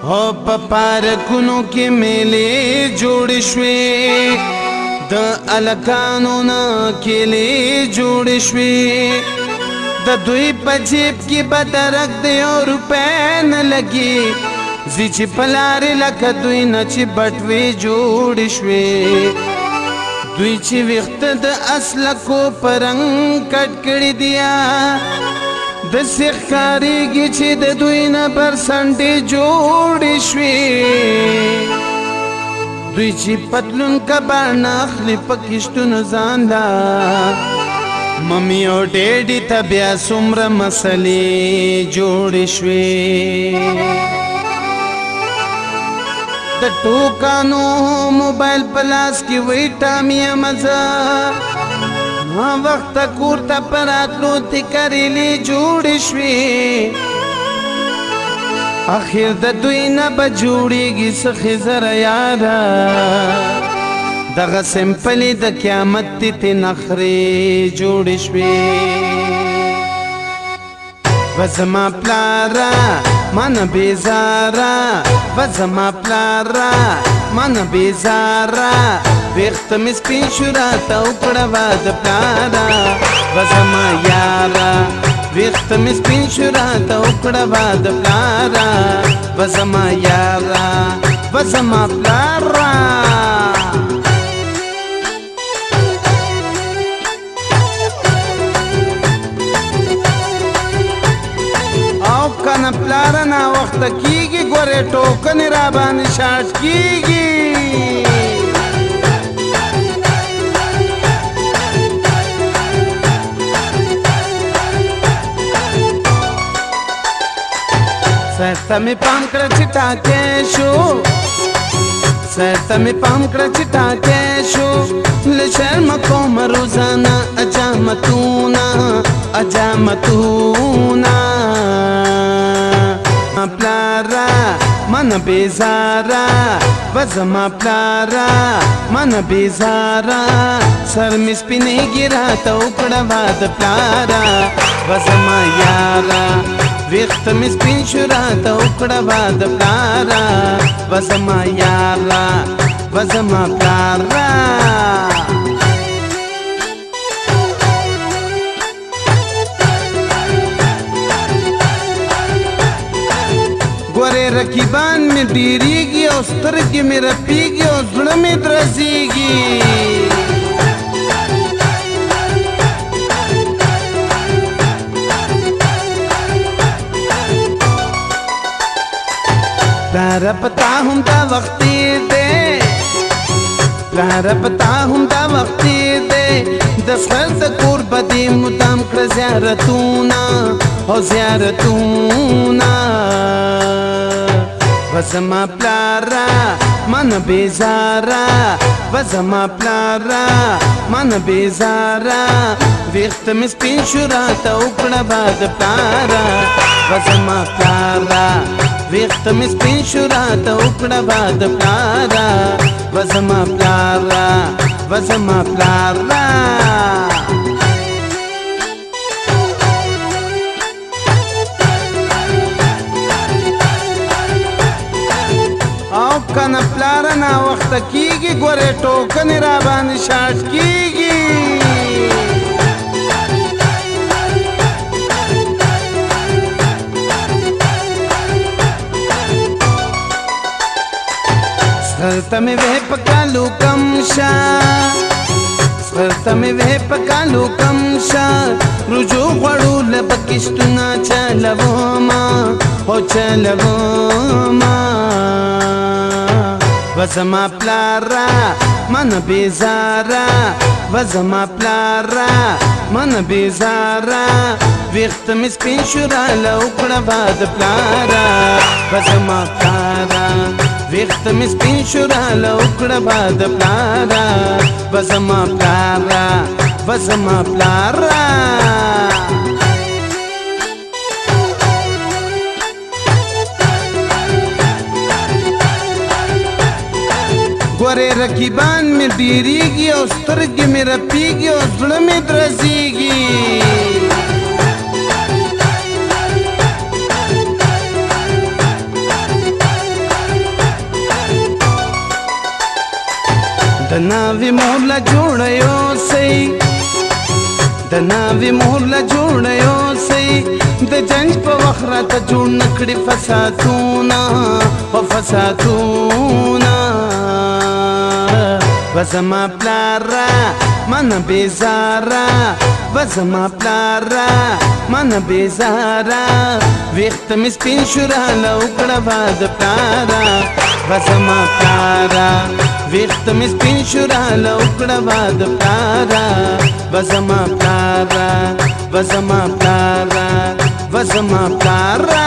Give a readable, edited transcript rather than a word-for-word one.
او په پارکونو کې میلې جوړې شوې د الکانو نه کېلې جوړې شوې د دوی په جیب کې به درک د یو روپۍ نه لګي زی چې په لارې لکه دوی نه چې بټوې جوړې شوې دوی چې ویښته د اسلکو په رنګ کټ کړي دیا داسې ښکارېږي چې د دوی نه برسنډې جوړې شوې دوی چې پتلون کباړ نه اخلي په کښتونو ځان لا ممی او ډېډي ته بیا څومره مسلې جوړې شوې د ټوکانو موبایل په لاس کې وی ټامیا مزه ما وخت کور ته په راتلو تکرېلې جوړې شوې اخر د دوی نه به جوړېږي څه خزره یاره دغه سمپلې د قیامت تې نخرې جوړې شوې وزما پلارا من بیزارا وزما پلارا من بیزارا ویخت می سپین شورا تا اکڑا واد پلارا وزما یارا ویخت می سپین شورا تا اکڑا واد پلارا وزما یارا وزما پلارا کنه پلاره نا وخت کیږي ګورې ټوکنې را باندې شاټ کیږي سرته مې پام کړه چې ټاکې شو سرته مې پام کړه چې ټاکې شو له شرمه کوم روزانه اجامتونه پلارا من بیزارا وزما پلارا من بیزارا سر می سپینېږي راته وکړه واد پلارا وزما یارا ویښت می سپین شو راته وکړه واد پلارا وزما یارا وزما پلارا ګورې رقیبان مې ډېرېږي او سترګې مې رپېږي او زړه مې درزېږي پلاره پتا هم دا وخت تېر دی پلاره پتا هم دا وخت تېر دی د سر د کور به دې مدام کړه زیارتونه او زیارتونه وزما پلارا من بیزارا وزما پلارا من بیزارا ویخت می سپین شو راته وکړه باد پلارا وزما پلارا ویخت می سپین شو راته وکړه باد پلارا وزما پلارا وزما پلارا کنه پلاره نا وخت کیږي ګورې ټوکنې را باندې شاټ کیږي سرته مې وې په کالو کم شه سرته مې وې په کالو کم شه رجوع غواړو له به کښتونه چلومه او چلومه وزما پلارا من بیزارا وزما پلارا من بیزارا ویخت می سپین شو راله وکړه باد پلارا وزما پلارا ویخت می سپین شو راله وکړه باد پلارا وزما پلارا وزما پلارا ګورې رقیبان مې ډېرېږي او سترګې مې رپېږي او زړه مې درزېږي د ناوی مور لا جوړ یوسئ د ناوی مور لا جوړ یوسئ د جنج په وخت راته جوړ نکړي فساتونه او فساتونه وزما پلارا من بیزارا وزما پلارا من بیزارا ویخت می سپین شورا لوکړه باد پلارا وزما پلارا ویخت می سپین شورا لوکړه باد پلارا وزما پلارا وزما پلارا وزما پلارا